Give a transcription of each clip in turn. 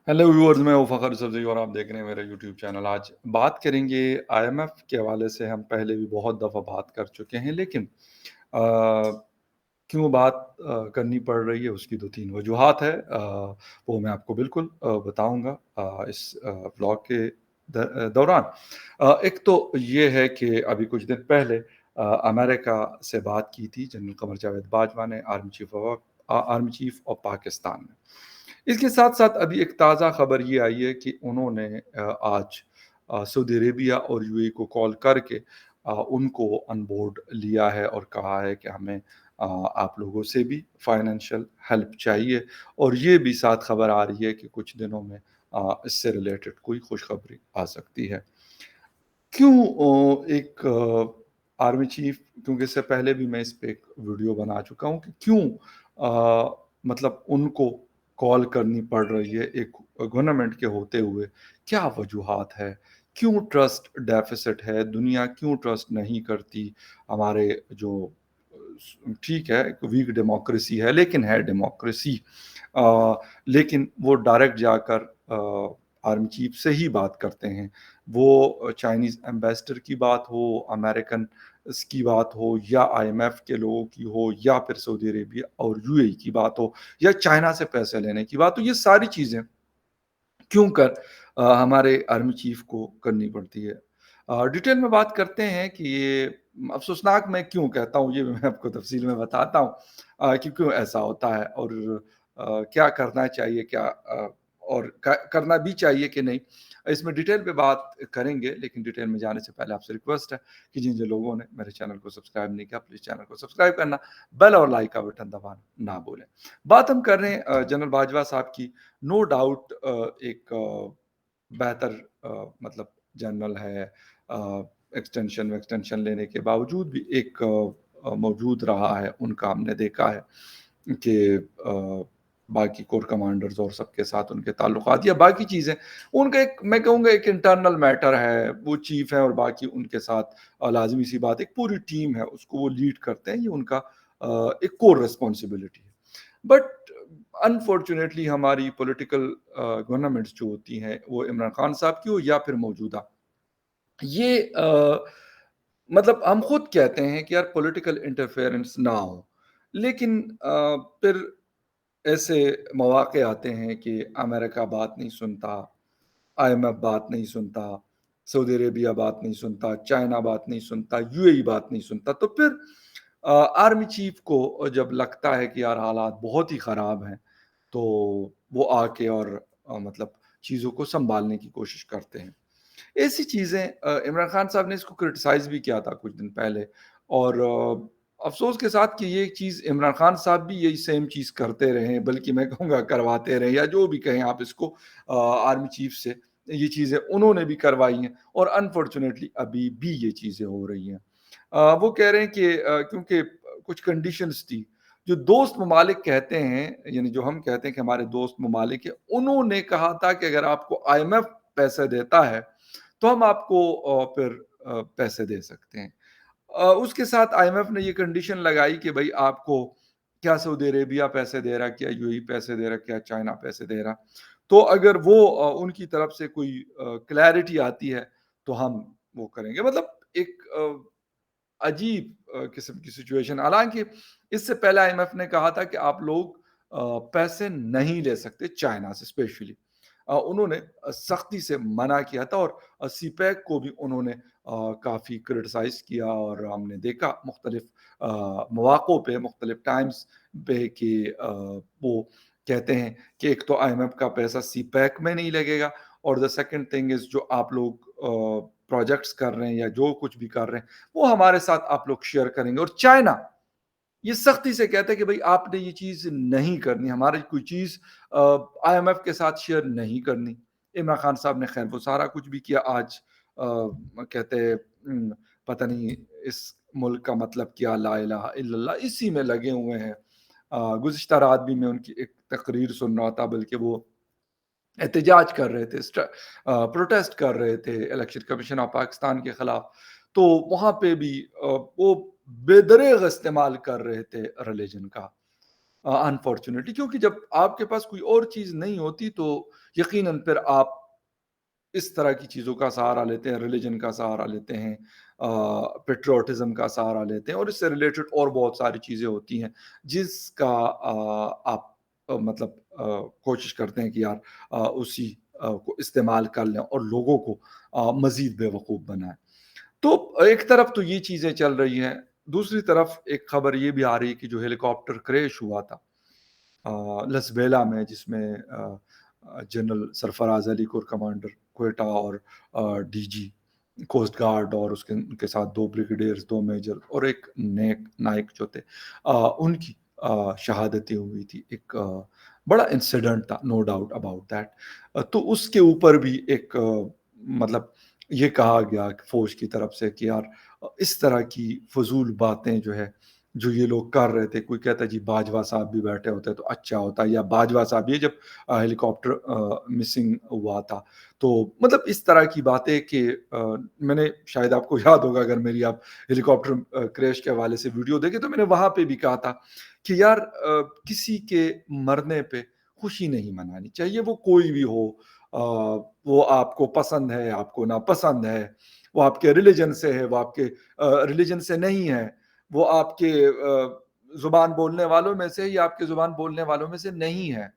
Hello viewers, मैं हूं फ़खर सब्ज़ी और आप देख रहे हैं मेरा यूट्यूब चैनल। आज बात करेंगे आईएमएफ के हवाले से। हम पहले भी बहुत दफ़ा बात कर चुके हैं, लेकिन क्यों बात करनी पड़ रही है, उसकी 2-3 वजूहात है। वो मैं आपको बिल्कुल बताऊँगा इस व्लॉग के दौरान। एक तो ये है कि अभी कुछ दिन पहले अमेरिका से बात की थी जनरल कमर जावेद बाजवा ने, आर्मी चीफ़ ऑफ पाकिस्तान ने। इसके साथ-साथ अभी एक ताज़ा खबर ये आई है कि उन्होंने आज सऊदी अरेबिया और यूएई को कॉल करके उनको ऑन बोर्ड लिया है और कहा है कि हमें आप लोगों से भी फाइनेंशियल हेल्प चाहिए। और ये भी साथ खबर आ रही है कि कुछ दिनों में इससे रिलेटेड कोई खुशखबरी आ सकती है। क्यों एक आर्मी चीफ, क्योंकि इससे पहले भी मैं इस पे एक वीडियो बना चुका हूँ कि क्यों मतलब उनको कॉल करनी पड़ रही है एक गवर्नमेंट के होते हुए, क्या वजूहात है? क्यों ट्रस्ट डेफ़िसिट है? दुनिया क्यों ट्रस्ट नहीं करती? हमारे जो ठीक है, एक वीक डेमोक्रेसी है, लेकिन है डेमोक्रेसी। लेकिन वो डायरेक्ट जाकर आर्मी चीफ से ही बात करते हैं। वो चाइनीज़ एम्बेसडर की बात हो, अमेरिकन की बात हो, या आईएमएफ के लोगों की हो, या फिर सऊदी अरेबिया और यूएई की बात हो, या चाइना से पैसे लेने की बात हो, ये सारी चीज़ें क्यों हमारे आर्मी चीफ को करनी पड़ती है। डिटेल में बात करते हैं कि ये अफ़सोसनाक मैं क्यों कहता हूँ, ये भी मैं आपको तफ़सील में बताता हूँ कि क्यों ऐसा होता है और क्या करना चाहिए, और करना भी चाहिए कि नहीं। इसमें डिटेल पे बात करेंगे, लेकिन डिटेल में जाने से पहले आपसे रिक्वेस्ट है कि जिन-जिन लोगों ने मेरे चैनल को सब्सक्राइब नहीं किया, प्लीज़ चैनल को सब्सक्राइब करना, बेल और लाइक का बटन दबाना ना भूलें। बात हम कर रहे हैं जनरल बाजवा साहब की। नो डाउट एक बेहतर मतलब जनरल है। एक्सटेंशन लेने के बावजूद भी एक मौजूद रहा है, उनका हमने देखा है कि बाकी कोर कमांडर्स और सबके साथ उनके ताल्लुकात या बाकी चीज़ें, उनका एक, मैं कहूँगा, एक इंटरनल मैटर है। वो चीफ हैं और बाकी उनके साथ लाज़मी सी बात, एक पूरी टीम है, उसको वो लीड करते हैं, ये उनका एक कोर रिस्पॉन्सिबिलिटी है। बट अनफॉर्चुनेटली हमारी पॉलिटिकल गवर्नमेंट्स जो होती हैं, वो इमरान खान साहब की हो या फिर मौजूदा, ये मतलब हम खुद कहते हैं कि यार पॉलिटिकल इंटरफेरेंस ना हो, लेकिन फिर ऐसे मौक़े आते हैं कि अमेरिका बात नहीं सुनता, आईएमएफ बात नहीं सुनता, सऊदी अरेबिया बात नहीं सुनता, चाइना बात नहीं सुनता, यूएई बात नहीं सुनता। तो फिर आर्मी चीफ को जब लगता है कि यार हालात बहुत ही ख़राब हैं, तो वो आके और मतलब चीज़ों को सँभालने की कोशिश करते हैं। ऐसी चीज़ें इमरान खान साहब ने इसको क्रिटिसाइज़ भी किया था कुछ दिन पहले, और अफ़सोस के साथ कि ये चीज़ इमरान खान साहब भी यही सेम चीज़ करते रहे हैं, बल्कि मैं कहूँगा करवाते रहे, या जो भी कहें आप इसको, आर्मी चीफ से ये चीज़ें उन्होंने भी करवाई हैं और अनफॉर्चुनेटली अभी भी ये चीज़ें हो रही हैं। वो कह रहे हैं कि क्योंकि कुछ कंडीशंस थी, जो दोस्त ममालिक कहते हैं, यानी जो हम कहते हैं कि हमारे दोस्त ममालिक हैं, उन्होंने कहा था कि अगर आपको आईएमएफ पैसे देता है, तो हम आपको फिर पैसे दे सकते हैं। उसके साथ आईएमएफ ने ये कंडीशन लगाई कि भई आपको, क्या सऊदी अरेबिया पैसे दे रहा, क्या यूएई पैसे दे रहा, क्या चाइना पैसे दे रहा। तो अगर वो उनकी तरफ से कोई क्लैरिटी आती है, तो हम वो करेंगे। मतलब एक अजीब किस्म की सिचुएशन। हालाँकि इससे पहले आईएमएफ ने कहा था कि आप लोग पैसे नहीं ले सकते चाइना से स्पेशली। उन्होंने सख्ती से मना किया था, और सीपैक को भी उन्होंने काफ़ी क्रिटिसाइज़ किया, और हमने देखा मुख्तलिफ मौक़ों पे, मुख्तलिफ टाइम्स पे कि वो कहते हैं कि एक तो आईएमएफ का पैसा सीपैक में नहीं लगेगा, और द सेकंड थिंग इज़ जो आप लोग प्रोजेक्ट्स कर रहे हैं या जो कुछ भी कर रहे हैं, वो हमारे साथ आप लोग शेयर करेंगे। और चाइना ये सख्ती से कहता है कि भाई आपने ये चीज़ नहीं करनी, हमारी कोई चीज़ आईएमएफ के साथ शेयर नहीं करनी। इमरान खान साहब ने खैर वो सारा कुछ भी किया। आज कहते हैं पता नहीं इस मुल्क का मतलब क्या, ला इलाहा इल्लल्लाह, इसी में लगे हुए हैं। गुज़िश्ता रात भी मैं उनकी एक तकरीर सुन रहा था, बल्कि वो एहतजाज कर रहे थे, प्रोटेस्ट कर रहे थे इलेक्शन कमीशन ऑफ पाकिस्तान के खिलाफ। तो वहाँ पे भी वो बेदरेग इस्तेमाल कर रहे थे रिलीजन का। अनफॉर्च्यूनेटली, क्योंकि जब आपके पास कोई और चीज़ नहीं होती तो यकीनन फिर आप इस तरह की चीज़ों का सहारा लेते हैं, रिलिजन का सहारा लेते हैं, पैट्रियोटिज़्म का सहारा लेते हैं और इससे रिलेटेड और बहुत सारी चीज़ें होती हैं, जिसका आप मतलब कोशिश करते हैं कि यार उसी को इस्तेमाल कर लें और लोगों को मज़ीद बेवकूफ़ बनाएँ। तो एक तरफ तो ये चीज़ें चल रही हैं, दूसरी तरफ एक खबर ये भी आ रही है कि जो हेलीकॉप्टर क्रैश हुआ था लसबेला में, जिसमें general Sarfaraz Ali core commander Quetta और डीजी कोस्ट गार्ड और उसके उनके साथ 2 ब्रिगेडियर्स, 2 मेजर और 1 नायक जो थे उनकी शहादतें हुई थी। एक बड़ा इंसिडेंट था, नो डाउट अबाउट दैट। तो उसके ऊपर भी एक मतलब ये कहा गया कि फ़ौज की तरफ से कि यार इस तरह की फ़ुज़ूल बातें जो है जो ये लोग कर रहे थे, कोई कहता है जी बाजवा साहब भी बैठे होते तो अच्छा होता, या बाजवा साहब ये जब हेलीकॉप्टर मिसिंग हुआ था, तो मतलब इस तरह की बातें कि मैंने शायद आपको याद होगा अगर मेरी आप हेलीकॉप्टर क्रैश के हवाले से वीडियो देखें तो मैंने वहाँ पे भी कहा था कि यार किसी के मरने पे खुशी नहीं मनानी चाहिए, वो कोई भी हो। वो आपको पसंद है, आपको नापसंद है, वो आपके रिलिजन से है, वो आपके रिलिजन से नहीं है, वो आपके ज़ुबान बोलने वालों में से या आपके ज़ुबान बोलने वालों में से नहीं है।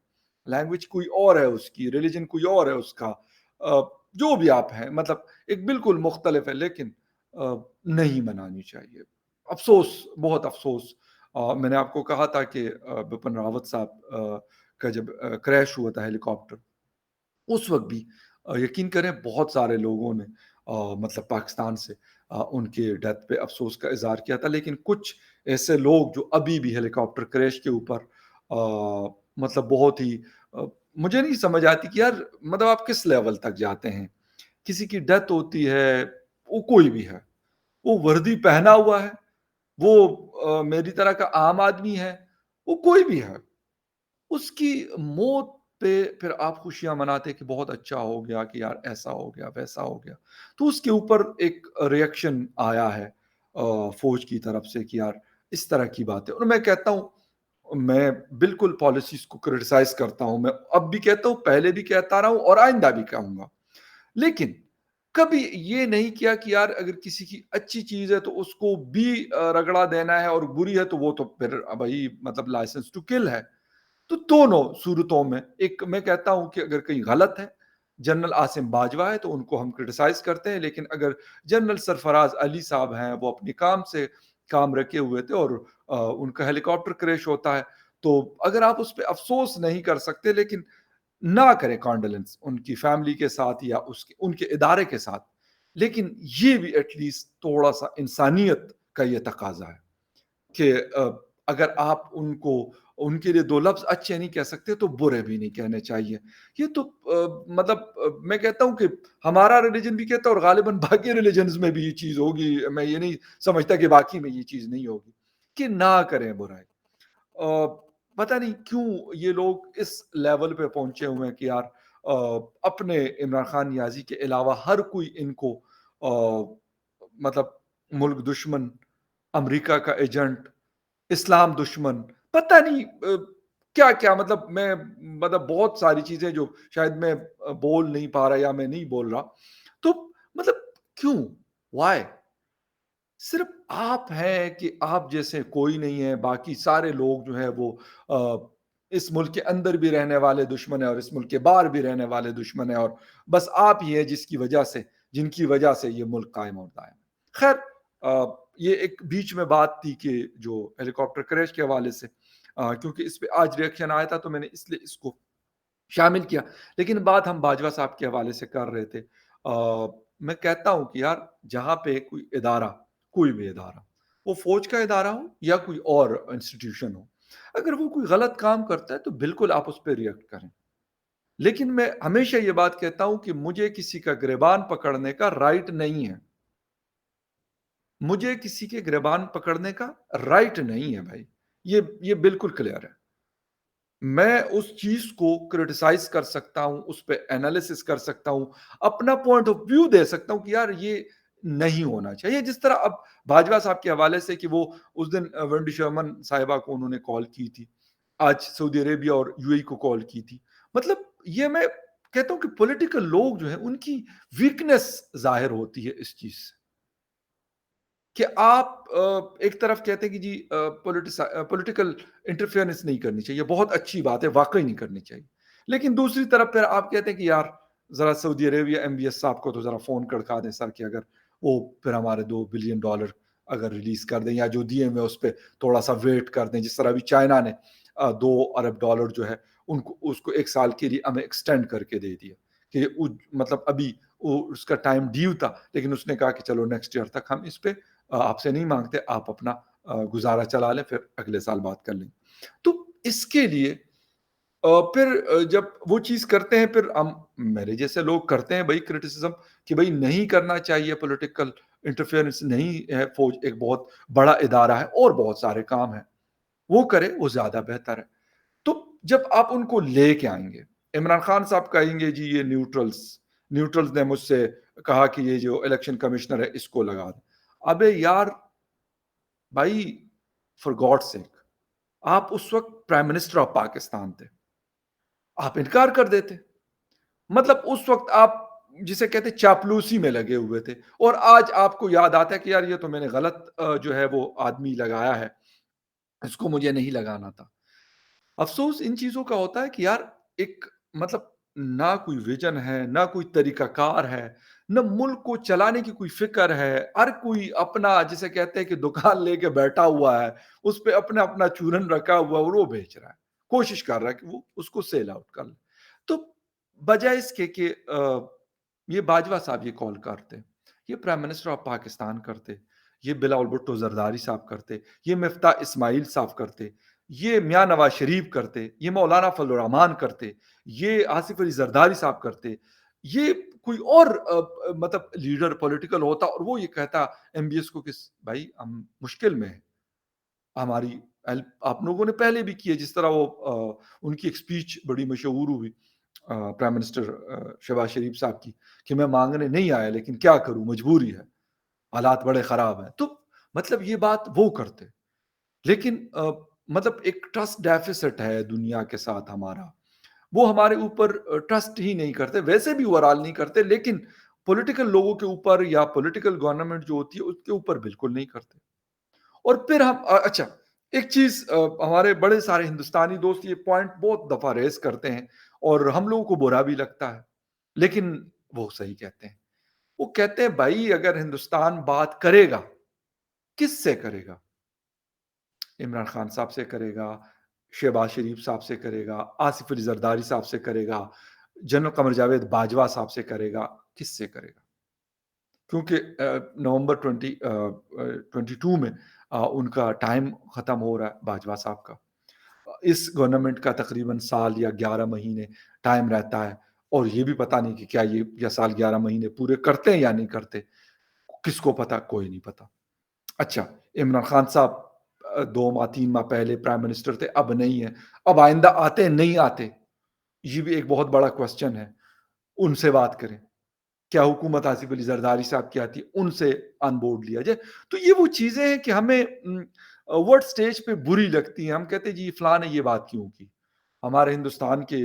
लैंग्वेज कोई और है उसकी, रिलिजन कोई और है उसका। जो भी आप हैं मतलब एक बिल्कुल मुख्तलिफ है, लेकिन नहीं मनानी चाहिए। अफ़सोस, बहुत अफ़सोस। मैंने आपको कहा था कि बिपिन रावत साहब का जब क्रैश हुआ था हेलीकॉप्टर, उस वक़्त भी यकीन करें बहुत सारे लोगों ने मतलब पाकिस्तान से उनके डेथ पे अफ़सोस का इज़हार किया था। लेकिन कुछ ऐसे लोग जो अभी भी हेलीकॉप्टर क्रैश के ऊपर मतलब बहुत ही मुझे नहीं समझ आती कि यार मतलब आप किस लेवल तक जाते हैं? किसी की डेथ होती है, वो कोई भी है, वो वर्दी पहना हुआ है, वो मेरी तरह का आम आदमी है, वो कोई भी है। उसकी मौत पे फिर आप खुशियाँ मनाते कि बहुत अच्छा हो गया कि यार ऐसा हो गया, वैसा हो गया। तो उसके ऊपर एक रिएक्शन आया है फ़ौज की तरफ से कि यार इस तरह की बातें, और मैं कहता हूँ, मैं बिल्कुल पॉलिसीज़ को क्रिटिसाइज़ करता हूँ। मैं अब भी कहता हूँ, पहले भी कहता रहा हूँ और आइंदा भी कहूँगा। लेकिन कभी ये नहीं किया कि यार अगर किसी की अच्छी चीज़ है तो उसको भी रगड़ा देना है और बुरी है तो वो तो फिर भई मतलब लाइसेंस टू किल है। तो दोनों सूरतों में एक मैं कहता हूँ कि अगर कहीं गलत है, जनरल आसिम बाजवा है तो उनको हम क्रिटिसाइज़ करते हैं, लेकिन अगर जनरल सरफराज़ अली साहब हैं, वो अपने काम से काम रखे हुए थे और उनका हेलीकॉप्टर क्रैश होता है, तो अगर आप उस पे अफ़सोस नहीं कर सकते, लेकिन ना करें कॉन्डोलेंस उनकी फैमिली के साथ या उसके उनके इदारे के साथ। लेकिन ये भी एट लीस्ट थोड़ा-सा इंसानियत का ये तकाज़ा है। कि अगर आप उनको उनके लिए 2 लफ्ज़ अच्छे नहीं कह सकते तो बुरे भी नहीं कहने चाहिए। ये तो मतलब मैं कहता हूँ कि हमारा रिलिजन भी कहता है और ग़ालिबन बाकी रिलिजन्स में भी ये चीज़ होगी। मैं ये नहीं समझता कि बाकी में ये चीज़ नहीं होगी, कि ना करें बुराई। पता नहीं क्यों ये लोग इस लेवल पे पहुँचे हुए हैं कि यार अपने इमरान खान नियाज़ी के अलावा हर कोई इनको मतलब मुल्क दुश्मन, अमेरिका का एजेंट, इस्लाम दुश्मन, पता नहीं क्या-क्या मतलब मैं मतलब बहुत सारी चीज़ें जो शायद मैं बोल नहीं पा रहा या मैं नहीं बोल रहा। तो मतलब क्यों? व्हाय? सिर्फ़ आप हैं कि आप जैसे कोई नहीं है, बाकी सारे लोग जो हैं वो इस मुल्क के अंदर भी रहने वाले दुश्मन हैं और इस मुल्क के बाहर भी रहने वाले दुश्मन हैं, और बस आप ही हैं जिनकी वजह से ये मुल्क कायम और दायम है। ख़ैर ये एक बीच में बात थी कि जो हेलीकॉप्टर क्रैश के हवाले से क्योंकि इस पे आज रिएक्शन आया था तो मैंने इसलिए इसको शामिल किया। लेकिन बात हम बाजवा साहब के हवाले से कर रहे थे। मैं कहता हूँ कि यार जहाँ पे कोई इदारा, कोई भी इदारा, वो फ़ौज का इदारा हो या कोई और इंस्टीट्यूशन हो, अगर वो कोई गलत काम करता है तो बिल्कुल आप उस पे रिएक्ट करें। लेकिन मैं हमेशा ये बात कहता हूँ कि मुझे किसी का गिरबान पकड़ने का राइट नहीं है। मुझे किसी के गिरबान पकड़ने का राइट नहीं है भाई। ये बिल्कुल क्लियर है। मैं उस चीज़ को क्रिटिसाइज़ कर सकता हूँ, उस पे एनालिसिस कर सकता हूँ, अपना पॉइंट ऑफ व्यू दे सकता हूँ कि यार ये नहीं होना चाहिए। जिस तरह अब बाजवा साहब के हवाले से कि वो उस दिन वेंडी शर्मन साहिबा को उन्होंने कॉल की थी। آج سعودی عربیہ اور UAE کو کال کی تھی۔ مطلب یہ میں کہتا ہوں کہ پولیٹیکل لوگ جو ہیں ان کی ویکنیس ظاہر ہوتی ہے اس چیز سے، کہ آپ ایک طرف کہتے ہیں کہ جی پولیٹیکل انٹرفیئرنس نہیں کرنی چاہیے، بہت اچھی بات ہے، واقعی نہیں کرنی چاہیے، لیکن دوسری طرف پھر آپ کہتے ہیں کہ یار ذرا سعودی عربیہ MBS صاحب کو تو ذرا فون کھڑکا دیں سر، کہ اگر وہ پھر ہمارے $2 بلین اگر ریلیز کر دیں، یا جو دیے ہوئے اس پہ تھوڑا سا ویٹ کر دیں، جس طرح ابھی چائنا نے $2 ارب جو ہے ان کو اس کو 1 سال کے لیے ہمیں ایکسٹینڈ کر کے دے دیا، کہ مطلب ابھی اس کا ٹائم ڈیو تھا، لیکن اس نے کہا کہ چلو نیکسٹ ایئر تک ہم اس پہ آپ سے نہیں مانگتے، آپ اپنا گزارا چلا لیں، پھر اگلے سال بات کر لیں۔ تو اس کے لیے پھر جب وہ چیز کرتے ہیں، پھر ہم میرے جیسے لوگ کرتے ہیں بھائی کرٹیسزم، کہ بھائی نہیں کرنا چاہیے پولیٹیکل انٹرفیئرنس، نہیں ہے، فوج ایک بہت بڑا ادارہ ہے اور بہت سارے کام ہیں، وہ کرے، وہ زیادہ بہتر ہے۔ تو جب آپ ان کو لے کے آئیں گے، عمران خان صاحب کہیں گے جی یہ نیوٹرلز نے مجھ سے کہا کہ یہ جو الیکشن کمشنر ہے اس کو لگا دیں۔ ابے یار بھائی، فار گاڈ سیک، آپ اس وقت پرائم منسٹر آف پاکستان تھے، آپ انکار کر دیتے۔ مطلب اس وقت آپ جسے کہتے چاپلوسی میں لگے ہوئے تھے، اور آج آپ کو یاد آتا ہے کہ یار یہ تو میں نے غلط جو ہے وہ آدمی لگایا ہے، اس کو مجھے نہیں لگانا تھا۔ افسوس ان چیزوں کا ہوتا ہے کہ یار ایک مطلب نہ کوئی ویژن ہے، نہ کوئی طریقہ کار ہے، نہ ملک کو چلانے کی کوئی فکر ہے، ہر کوئی اپنا جسے کہتے ہیں کہ دکان لے کے بیٹھا ہوا ہے، اس پہ اپنا اپنا چورن رکھا ہوا اور وہ بیچ رہا ہے، کوشش کر رہا ہے کہ وہ اس کو سیل آؤٹ کر لے۔ تو بجائے اس کے کہ یہ باجوہ صاحب یہ کال کرتے، یہ پرائم منسٹر آف پاکستان کرتے، یہ بلاول بھٹو زرداری صاحب کرتے، یہ مفتاح اسماعیل صاحب کرتے، یہ میاں نواز شریف کرتے، یہ مولانا فضل الرحمان کرتے، یہ آصف علی زرداری صاحب کرتے، یہ کوئی اور مطلب لیڈر پولیٹیکل ہوتا اور وہ یہ کہتا MBS کو کہ بھائی ہم مشکل میں ہیں، ہماری ہیلپ آپ لوگوں نے پہلے بھی کی ہے، جس طرح وہ ان کی ایک اسپیچ بڑی مشہور ہوئی پرائم منسٹر شہباز شریف صاحب کی، کہ میں مانگنے نہیں آیا لیکن کیا کروں، مجبوری ہے، حالات بڑے خراب ہیں۔ تو مطلب یہ بات وہ کرتے، لیکن مطلب ایک ٹرسٹ ڈیفیسٹ ہے دنیا کے ساتھ ہمارا، وہ ہمارے اوپر ٹرسٹ ہی نہیں کرتے، ویسے بھی اوورال نہیں کرتے، لیکن پولیٹیکل لوگوں کے اوپر یا پولیٹیکل گورنمنٹ جو ہوتی ہے اس کے اوپر بالکل نہیں کرتے۔ اور پھر ہم اچھا ایک چیز ہمارے بڑے سارے ہندوستانی دوست یہ پوائنٹ بہت دفعہ ریز کرتے ہیں اور ہم لوگوں کو برا بھی لگتا ہے، لیکن وہ صحیح کہتے ہیں۔ وہ کہتے ہیں بھائی اگر ہندوستان بات کرے گا، کس سے کرے گا؟ عمران خان صاحب سے کرے گا، شہباز شریف صاحب سے کرے گا، آصف علی زرداری صاحب سے کرے گا، جنرل قمر جاوید باجوہ صاحب سے کرے گا، کس سے کرے گا؟ کیونکہ نومبر 22 میں ان کا ٹائم ختم ہو رہا ہے باجوہ صاحب کا، اس گورنمنٹ کا تقریباً سال یا 11 مہینے ٹائم رہتا ہے، اور یہ بھی پتہ نہیں کہ کیا یہ سال 11 مہینے پورے کرتے ہیں یا نہیں کرتے، کس کو پتا؟ کوئی نہیں پتا۔ اچھا عمران خان صاحب 2 ماہ 3 ماہ پہلے پرائم منسٹر تھے، اب نہیں ہے، اب آئندہ آتے نہیں آتے، یہ بھی ایک بہت بڑا کوسچن ہے، ان سے بات کریں، کیا حکومت آصف علی زرداری صاحب کی آتی ہے، ان سے آن بورڈ لیا جائے۔ تو یہ وہ چیزیں ہیں کہ ہمیں ورڈ سٹیج پہ بری لگتی ہیں، ہم کہتے ہیں جی فلاں نے یہ بات کیوں کی، ہمارے ہندوستان کے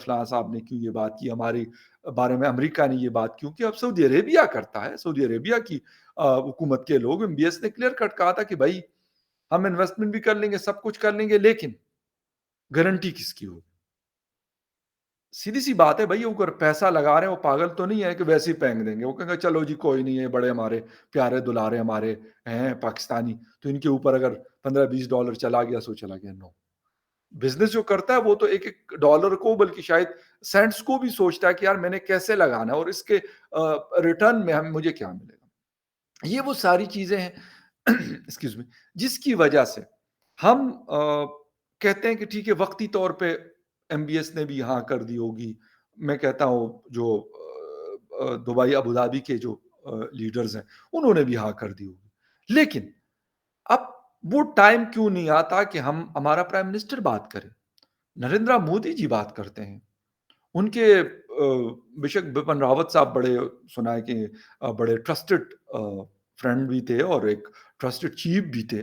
فلاں صاحب نے کیوں یہ بات کی، ہمارے بارے میں امریکہ نے یہ بات کیوں کی۔ اب سعودی عربیہ کرتا ہے، سعودی عربیہ کی حکومت کے لوگ، MBS نے کلیئر کٹ کہا تھا کہ بھائی ہم انویسٹمنٹ بھی کر لیں گے، سب کچھ کر لیں گے، لیکن گارنٹی کس کی ہوگی؟ سیدھی سی بات ہے بھائی، وہ اگر پیسہ لگا رہے ہیں وہ پاگل تو نہیں ہے کہ ویسے ہی پھینک دیں گے، وہ کہیں گے چلو جی کوئی نہیں ہے، بڑے ہمارے پیارے دلارے ہمارے ہیں پاکستانی، تو ان کے اوپر اگر $15-20 چلا گیا سو چلا گیا۔ نو، بزنس جو کرتا ہے وہ تو ایک ایک ڈالر کو بلکہ شاید سینٹس کو بھی سوچتا ہے کہ یار میں نے کیسے لگانا ہے اور اس کے ریٹرن میں مجھے کیا ملے گا۔ یہ وہ ساری چیزیں ہیں ایکسکیوز می، جس کی وجہ سے ہم کہتے ہیں کہ ٹھیک ہے وقتی طور پہ MBS نے بھی ہاں کر دی ہوگی، میں کہتا ہوں جو دبئی ابوظہبی کے جو لیڈرز ہیں انہوں نے بھی ہاں کر دی ہوگی، لیکن اب وہ ٹائم کیوں نہیں آتا کہ ہمارا پرائم منسٹر بات کرے؟ نریندرا مودی جی بات کرتے ہیں، ان کے بے شک بپن راوت صاحب بڑے سنا ہے کہ بڑے ٹرسٹڈ فرینڈ بھی تھے اور ایک ٹرسٹڈ چیف بھی تھے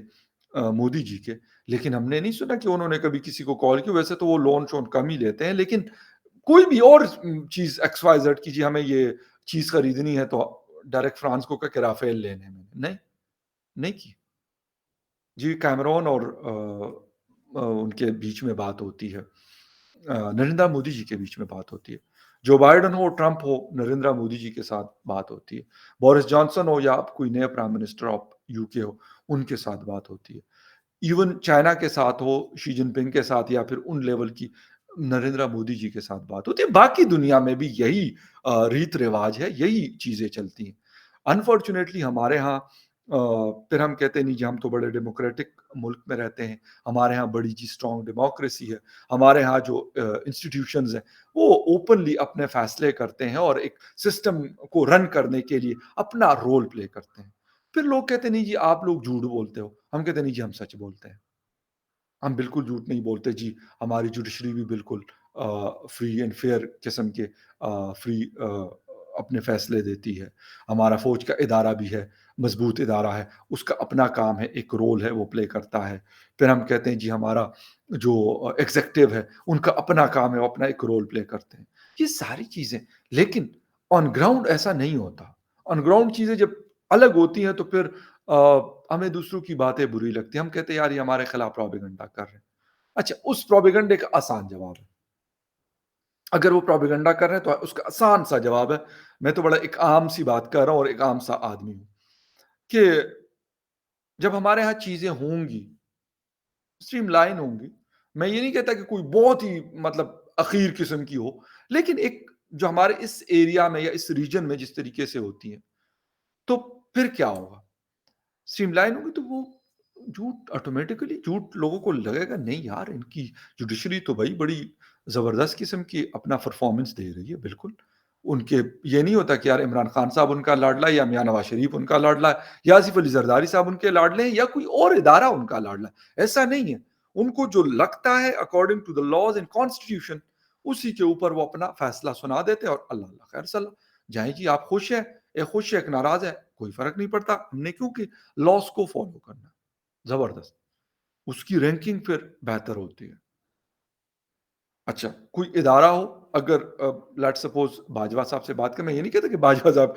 مودی جی کے، لیکن ہم نے نہیں سنا کہ انہوں نے کبھی کسی کو کال کی، ویسے تو وہ لون شون کم ہی لیتے ہیں، لیکن کوئی بھی اور چیز ایکس وائی زیڈ کی جی ہمیں یہ چیز خریدنی ہے تو ڈائریکٹ فرانس کو کہ رافیل لینے میں نہیں، نہیں کی۔ جی کیمرون اور ان کے بیچ میں بات ہوتی ہے، نریندر مودی جی کے بیچ میں بات ہوتی ہے، جو بائیڈن ہو ٹرمپ ہو، نریندر مودی جی کے ساتھ بات ہوتی ہے، بورس جانسن ہو یا کوئی نیا پرائم منسٹر آف یو کے ہو، ان کے ساتھ بات ہوتی ہے، ایون چائنا کے ساتھ ہو، شی جن پنگ کے ساتھ یا پھر ان لیول کی نریندر مودی جی کے ساتھ بات ہوتی ہے۔ باقی دنیا میں بھی یہی ریت رواج ہے، یہی چیزیں چلتی ہیں۔ انفارچونیٹلی ہمارے ہاں پھر ہم کہتے ہیں نہیں جی ہم تو بڑے ڈیموکریٹک ملک میں رہتے ہیں، ہمارے ہاں بڑی جی اسٹرانگ ڈیموکریسی ہے، ہمارے ہاں جو انسٹیٹیوشنز ہیں وہ اوپنلی اپنے فیصلے کرتے ہیں اور ایک سسٹم کو رن کرنے کے لیے اپنا رول پلے کرتے ہیں۔ پھر لوگ کہتے ہیں نہیں جی آپ لوگ جھوٹ بولتے ہو، ہم کہتے ہیں نہیں جی ہم سچ بولتے ہیں، ہم بالکل جھوٹ نہیں بولتے جی، ہماری جوڈیشری بھی بالکل فری اینڈ فیئر قسم کے فری اپنے فیصلے دیتی ہے، ہمارا فوج کا ادارہ بھی ہے، مضبوط ادارہ ہے، اس کا اپنا کام ہے، ایک رول ہے وہ پلے کرتا ہے۔ پھر ہم کہتے ہیں جی ہمارا جو ایگزیکٹو ہے ان کا اپنا کام ہے، وہ اپنا ایک رول پلے کرتے ہیں، یہ ساری چیزیں، لیکن آن گراؤنڈ ایسا نہیں ہوتا۔ آن گراؤنڈ چیزیں جب الگ ہوتی ہیں تو پھر ہمیں دوسروں کی باتیں بری لگتی ہیں، ہم کہتے ہیں یار یہ ہمارے خلاف پروپیگنڈا کر رہے ہیں۔ اچھا اس پروپیگنڈے کا آسان جواب ہے، اگر وہ پروپیگنڈا کر رہے ہیں تو اس کا آسان سا جواب ہے، میں تو بڑا ایک عام سی بات کر رہا ہوں اور ایک عام سا آدمی ہوں، کہ جب ہمارے ہاں چیزیں ہوں گی اسٹریم لائن ہوں گی، میں یہ نہیں کہتا کہ کوئی بہت ہی مطلب اخیر قسم کی ہو، لیکن ایک جو ہمارے اس ایریا میں یا اس ریجن میں جس طریقے سے ہوتی ہیں تو پھر کیا ہوگا؟ اسٹریم لائن ہوگی تو وہ جھوٹ آٹومیٹکلی جھوٹ لوگوں کو لگے گا نہیں یار ان کی جوڈیشری تو بھائی بڑی زبردست قسم کی اپنا پرفارمنس دے رہی ہے، بالکل ان کے یہ نہیں ہوتا کہ یار عمران خان صاحب ان کا لاڈلا ہے یا میاں نواز شریف ان کا لاڈلا ہے یا آصف علی زرداری صاحب ان کے لاڈلے ہیں یا کوئی اور ادارہ ان کا لاڈلا ہے، ایسا نہیں ہے۔ ان کو جو لگتا ہے according to the laws and constitution اسی کے اوپر وہ اپنا فیصلہ سنا دیتے ہیں اور اللہ اللہ خیر صلاح جائیں جی آپ خوش ہیں، ایک خوش ہے ایک ناراض ہے کوئی فرق نہیں پڑتا، ہم نے کیوں کہ لاس کو فالو کرنا زبردست، اس کی رینکنگ پھر بہتر ہوتی ہے۔ اچھا کوئی ادارہ ہو، اگر لیٹ سپوز باجوہ صاحب سے بات کریں، میں یہ نہیں کہتا کہ باجوہ صاحب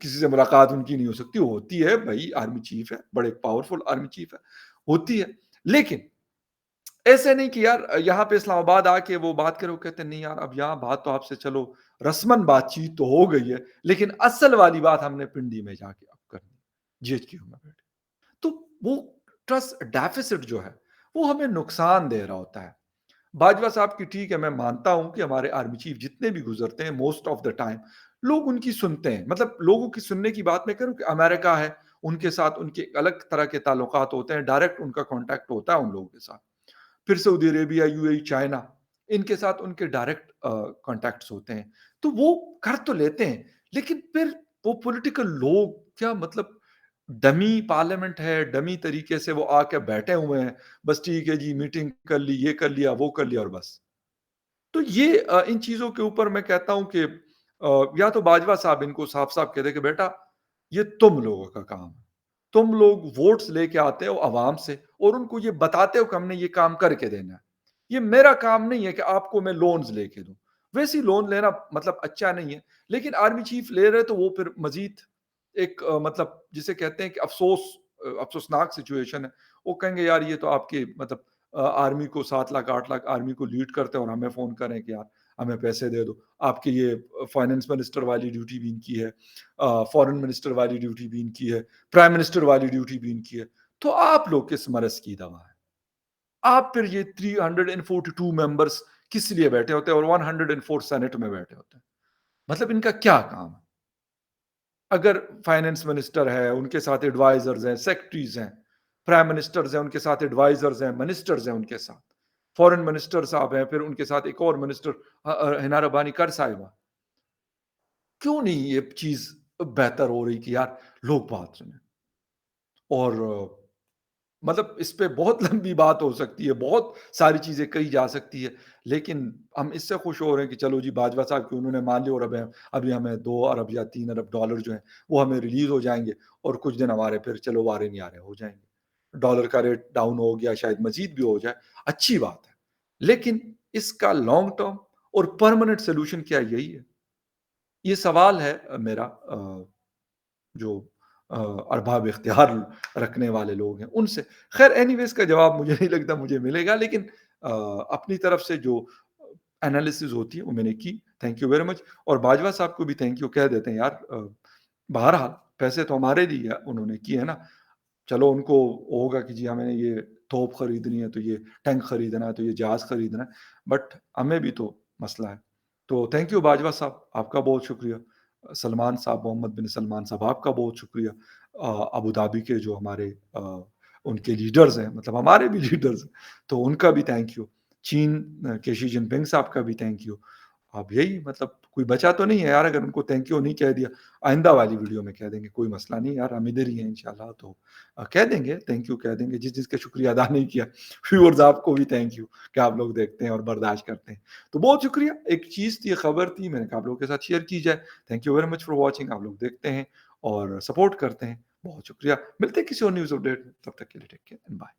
کسی سے ملاقات ان کی نہیں ہو سکتی، ہوتی ہے بھائی، آرمی چیف ہے، بڑے پاورفل آرمی چیف ہے، ہوتی ہے، لیکن ایسے نہیں کہ یار یہاں پہ اسلام آباد آ کے وہ بات کرے، وہ کہتے ہیں نہیں یار اب یہاں بات تو آپ سے چلو رسمن بات چیت تو ہو گئی ہے لیکن اصل والی بات ہم نے پنڈی میں جا کے اب کرنی جی ایچ کیو میں بیٹھے، تو وہ ٹرسٹ ڈیفیسٹ جو ہے وہ ہمیں نقصان دے رہا ہوتا ہے۔ باجوہ صاحب کی ٹھیک ہے میں مانتا ہوں کہ ہمارے آرمی چیف جتنے بھی گزرتے ہیں موسٹ آف دا ٹائم لوگ ان کی سنتے ہیں، مطلب لوگوں کی سننے کی بات میں کروں کہ امریکہ ہے ان کے ساتھ ان کے الگ طرح کے تعلقات ہوتے ہیں، ڈائریکٹ ان کا کانٹیکٹ ہوتا ہے ان لوگوں کے ساتھ، پھر سعودی عربیہ، یو اے ای، چائنا، ان کے ساتھ ان کے ڈائریکٹ کانٹیکٹس ہوتے ہیں، تو وہ کر تو لیتے ہیں، لیکن پھر وہ پولیٹیکل لوگ کیا مطلب ڈمی پارلیمنٹ ہے، ڈمی طریقے سے وہ آ کے بیٹھے ہوئے ہیں، بس ٹھیک ہے جی میٹنگ کر لی، یہ کر لیا وہ کر لیا اور بس۔ تو یہ ان چیزوں کے اوپر میں کہتا ہوں کہ یا تو باجوہ صاحب ان کو صاف صاف کہہ دے کہ بیٹا یہ تم لوگوں کا کام ہے، تم لوگ ووٹس لے کے آتے ہو عوام سے اور ان کو یہ بتاتے ہو کہ ہم نے یہ کام کر کے دینا ہے، یہ میرا کام نہیں ہے کہ آپ کو میں لونز لے کے دوں، ویسی لون لینا مطلب اچھا نہیں ہے، لیکن آرمی چیف لے رہے تو وہ پھر مزید ایک مطلب جسے کہتے ہیں کہ افسوسناک سچویشن ہے، وہ کہیں گے یار یہ تو آپ کے مطلب آرمی کو 7 لاکھ 8 لاکھ آرمی کو لیڈ کرتے ہیں اور ہمیں فون کریں کہ یار ہمیں پیسے دے دو، آپ کی یہ فائنانس منسٹر والی ڈیوٹی بھی ان کی ہے، فورن منسٹر والی ڈیوٹی بھی ان کی ہے، پرائم منسٹر والی ڈیوٹی بھی ان کی ہے، تو آپ لوگ کس مرض کی دوا ہے؟ آپ پھر یہ 342 ممبرس کس لیے بیٹھے ہوتے ہیں اور 104 سینٹ میں بیٹھے ہوتے ہیں؟ مطلب ان کا کیا کام ہے؟ اگر فائنانس منسٹر ہے ان کے ساتھ ایڈوائزرز ہیں، سیکرٹریز ہیں، پرائم منسٹرز ہیں ان کے ساتھ ایڈوائزرز ہیں، منسٹرز ہیں ان کے ساتھ، فورن منسٹر صاحب ہیں، پھر ان کے ساتھ ایک اور منسٹر ہنا ربانی کر صاحبہ، کیوں نہیں یہ چیز بہتر ہو رہی کہ یار لوگ بات سنیں؟ اور مطلب اس پہ بہت لمبی بات ہو سکتی ہے، بہت ساری چیزیں کہی جا سکتی ہے، لیکن ہم اس سے خوش ہو رہے ہیں کہ چلو جی باجوہ صاحب کی انہوں نے مان لی اور ابھی ہمیں 2 ارب یا 3 ارب ڈالر جو ہیں وہ ہمیں ریلیز ہو جائیں گے اور کچھ دن ہمارے پھر چلو وارے نہیں آ رہے ہو جائیں گے۔ डॉलर का रेट डाउन हो गया, शायद मज़ीद भी हो जाए, अच्छी बात है। लेकिन इसका लॉन्ग टर्म और परमानेंट सॉल्यूशन क्या यही है? ये सवाल है मेरा जो अ, अरबाब इख्तियार रखने वाले लोग हैं, उनसे। ख़ैर एनीवेज़ का जवाब मुझे नहीं लगता मुझे मिलेगा, लेकिन अपनी तरफ से जो एनालिसिस होती है वो मैंने की। Thank you very much. और बाजवा साहब को भी थैंक यू कह देते हैं यार, बहरहाल पैसे तो हमारे लिए उन्होंने किए हैं ना। चलो उनको होगा कि जी हमें ये तोप खरीदनी है, तो ये टैंक खरीदना है, तो ये जहाज़ खरीदना है, बट हमें भी तो मसला है। तो थैंक यू बाजवा साहब, आपका बहुत शुक्रिया। सलमान साहब, मोहम्मद बिन सलमान साहब, आपका बहुत शुक्रिया। अबू धाबी के जो हमारे उनके लीडर्स हैं, मतलब हमारे भी लीडर्स हैं, तो उनका भी थैंक यू। चीन के शी जिनपिंग साहब का भी थैंक यू। अब यही मतलब कोई बचा तो नहीं है यार, अगर उनको थैंक यू नहीं कह दिया, आइंदा वाली वीडियो में कह देंगे, कोई मसला नहीं यार, हम इधर ही हैं इंशाल्लाह, तो कह देंगे, थैंक यू कह देंगे, जिसका शुक्रिया अदा नहीं किया। व्यूअर्स आपको भी थैंक यू कि आप लोग देखते हैं और बर्दाश्त करते हैं। तो बहुत शुक्रिया, एक चीज़ थी, खबर थी, मैंने कहा आप लोगों के साथ शेयर की जाए। Thank you very much for watching. आप लोग देखते हैं और सपोर्ट करते हैं, बहुत शुक्रिया। मिलते हैं किसी और न्यूज़ अपडेट में, तब तक के लिए टेक केयर एंड बाय।